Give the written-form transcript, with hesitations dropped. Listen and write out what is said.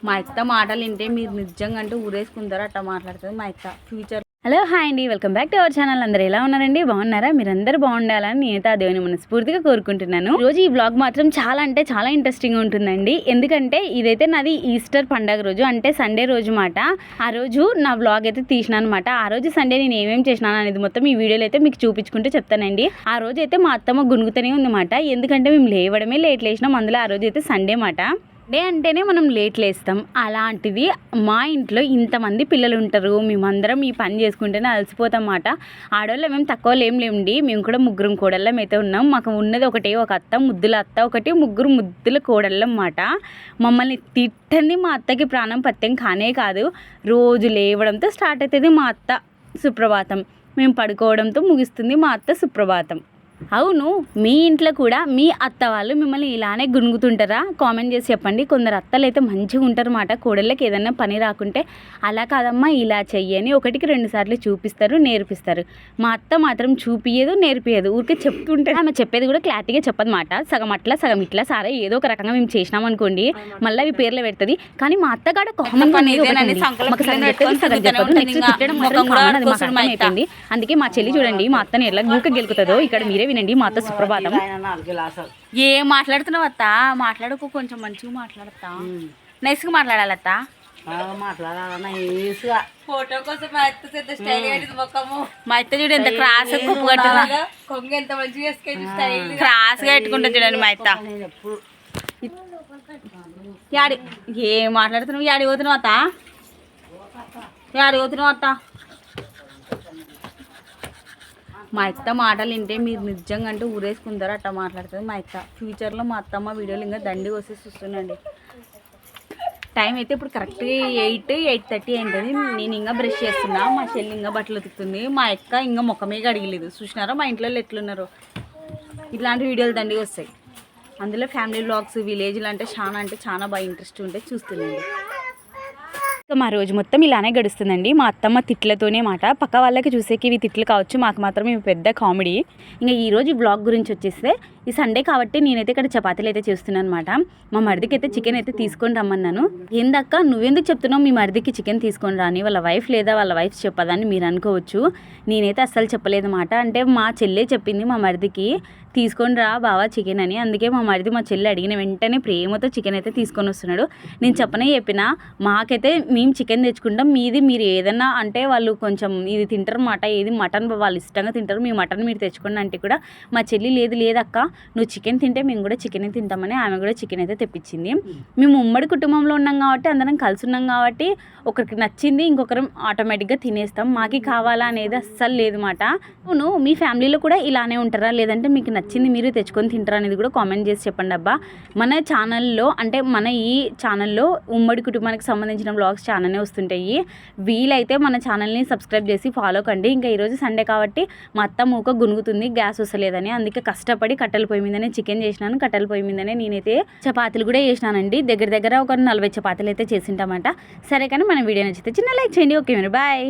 మా అత్త మాటలు వింటే మీరు నిజంగా అంటే ఊరేసుకుంటారు అట్లా మాట్లాడుతుంది మా అత్త ఫ్యూచర్. హలో హాయ్ అండి, welcome back to our channel. అందరూ ఎలా ఉన్నారండి? బాగున్నారా? మీరందరూ బాగుండాలని నేనైతే ఆ దేవుని మనస్ఫూర్తిగా కోరుకుంటున్నాను. రోజు ఈ వ్లాగ్ మాత్రం చాలా అంటే చాలా ఇంట్రెస్టింగ్ ఉంటుందండి. ఎందుకంటే ఇదైతే నాది ఈస్టర్ పండగ రోజు, అంటే సండే రోజు మాట. ఆ రోజు నా వ్లాగ్ అయితే తీసినాను అనమాట. ఆ రోజు సండే నేను ఏమేమి చేసినాను అనేది మొత్తం ఈ వీడియోలో అయితే మీకు చూపించుకుంటూ చెప్తానండి. ఆ రోజు అయితే మా అత్తమ్మ గునుగుతూనే ఉందన్నమాట. ఎందుకంటే మేము లేవడమే లేట్ లేసినాం, అందులో ఆ రోజు అయితే సండే మాట. డే అంటేనే మనం లేట్ లేస్తాం. అలాంటిది మా ఇంట్లో ఇంతమంది పిల్లలు ఉంటారు, మేమందరం ఈ పని చేసుకుంటేనే అలసిపోతాం అన్నమాట. ఆడవాళ్ళు మేము తక్కువ లేండి, మేము కూడా ముగ్గురం కోడళ్ళం అయితే ఉన్నాం. మాకు ఉన్నది ఒకటే ఒక అత్త, ముద్దుల అత్త ఒకటి, ముగ్గురు ముద్దుల కోడళ్ళం అన్నమాట. మమ్మల్ని తిట్టంది మా అత్తకి ప్రాణం పత్యం కానే కాదు. రోజు లేవడంతో స్టార్ట్ అవుతుంది మా అత్త సుప్రభాతం, మేము పడుకోవడంతో ముగిస్తుంది మా అత్త సుప్రభాతం. అవును, మీ ఇంట్లో కూడా మీ అత్త వాళ్ళు మిమ్మల్ని ఇలానే గునుగుతుంటారా? కామెంట్ చేసి చెప్పండి. కొందరు అత్తలు అయితే మంచిగా ఉంటారు అన్నమాట. కోడళ్ళకి ఏదైనా పని రాకుంటే అలా కాదమ్మా ఇలా చెయ్యని ఒకటికి 2 సార్లు చూపిస్తారు, నేర్పిస్తారు. మా అత్త మాత్రం చూపియదు, నేర్పియదు, ఊరికే చెప్తుంటే ఆమె చెప్పేది కూడా క్లారిటీగా చెప్పదన్నమాట. సగం అట్లా సగం ఇట్లా సారే ఏదో ఒక రకంగా మేము చేసినాం అనుకోండి, మళ్ళీ అవి పేర్లు పెడుతుంది. కానీ మా అత్త కాడ కామన్ అయిపోయింది. అందుకే మా చెల్లి చూడండి మా అత్తని ఎలా గూక గెలుకుతుందో ఇక్కడ మీరే వినండి. మా అత్త సుప్రభాతం. ఏం మాట్లాడుతున్నావు అత్త? మాట్లాడుకో, కొంచెం మంచిగా మాట్లాడతా, నైస్గా మాట్లాడాలత్త. ఫోటో కోసం మా అత్త పెద్ద స్టైల్ కట్టింది ముఖము. మా అత్త చూడు ఎంత క్రాస్ కుప్పు కట్టింది, కొంగ ఎంత మంచిగా క్రాస్ గా పెట్టుకుంటా చూడండి మా అత్త. యాడి ఏం మాట్లాడుతున్నావు? యాడి పోతున్నావు అత్త? యాడి పోతున్నావు అత్త? మా అత్త మాటలు వింటే మీరు నిజంగా అంటే ఊరేసుకుంటారు అట్లా మాట్లాడుతుంది మా అత్త. ఫ్యూచర్లో మా అత్తమ్మ వీడియోలు ఇంకా దండి వస్తే చూస్తుండండి. టైం అయితే ఇప్పుడు కరెక్ట్గా 8:30 అయింటుంది. నేను ఇంకా బ్రష్ చేస్తున్నా, మా చెల్లి ఇంకా బట్టలు ఉతుకుతుంది, మా అక్క ఇంకా ముఖమే కడిగలేదు. చూసినారా మా ఇంట్లో ఎట్లున్నారు? ఇట్లాంటి వీడియోలు దండిగా వస్తాయి. అందులో ఫ్యామిలీ వ్లాగ్స్, విలేజ్లు అంటే చాలా బాగా ఇంట్రెస్ట్ ఉంటే చూస్తున్నాండి. మా రోజు మొత్తం ఇలానే గడుస్తుందండి. మా అత్తమ్మ తిట్లతోనే మాట. పక్క వాళ్ళకి చూసేకి ఇవి తిట్లు కావచ్చు, మాకు మాత్రం ఇవి పెద్ద కామెడీ. ఇంకా ఈరోజు బ్లాగ్ గురించి వచ్చేస్తే ఈ సండే కాబట్టి నేనైతే ఇక్కడ చపాతీలు అయితే చేస్తున్నాను అనమాట. మా మరిదికి అయితే చికెన్ అయితే తీసుకొని రమ్మన్నాను. ఏందక్క నువ్వెందుకు చెప్తున్నావు మీ మరిదికి చికెన్ తీసుకొని రాని? వాళ్ళ వైఫ్ లేదా వాళ్ళ వైఫ్ చెప్పదని మీరు అనుకోవచ్చు. నేనైతే అస్సలు చెప్పలేదు మాట. అంటే మా చెల్లె చెప్పింది మా మరిదికి తీసుకొని రా బావా చికెన్ అని. అందుకే మా మరిది మా చెల్లి అడిగిన వెంటనే ప్రేమతో చికెన్ అయితే తీసుకొని వస్తున్నాడు. నేను చెప్పినా మాకైతే మేము చికెన్ తెచ్చుకుంటాం, మీది మీరు ఏదన్నా అంటే వాళ్ళు కొంచెం ఇది తింటారు మాట, ఏది మటన్ వాళ్ళు ఇష్టంగా తింటారు, మీ మటన్ మీరు తెచ్చుకోండి అంటే కూడా మా చెల్లి లేదక్క నువ్వు చికెన్ తింటే మేము కూడా చికెన్ తింటామని ఆమె కూడా చికెన్ అయితే తెప్పించింది. మేము ఉమ్మడి కుటుంబంలో ఉన్నాం కాబట్టి అందరం కలిసి ఉన్నాం కాబట్టి ఒకరికి నచ్చింది ఇంకొకరం ఆటోమేటిక్గా తినేస్తాం. మాకి కావాలా అనేది అస్సలు లేదు మాట. అవును, మీ ఫ్యామిలీలో కూడా ఇలానే ఉంటారా, లేదంటే మీకు నచ్చింది మీరు తెచ్చుకొని తింటారా అనేది కూడా కామెంట్ చేసి చెప్పండి అబ్బా. మన ఛానల్లో అంటే మన ఈ ఛానల్లో ఉమ్మడి కుటుంబానికి సంబంధించిన వ్లాగ్స్ చాలానే వస్తుంటాయి. వీలైతే మన ఛానల్ని సబ్స్క్రైబ్ చేసి ఫాలో కండి. ఇంకా ఈరోజు సండే కాబట్టి మా అత్త మూక గునుగుతుంది, గ్యాస్ వస్తలేదని. అందుకే కష్టపడి కట్టెల పొయ్యి మీదనే చికెన్ చేసినాను, కట్టెల పొయ్యి మీదనే నేనైతే చపాతీలు కూడా చేసినానండి. దగ్గర ఒక 40 చపాతీలు అయితే చేసింటామాట. సరే కానీ మన వీడియో నచ్చితే చిన్న లైక్ చేయండి. ఓకే మరి బాయ్.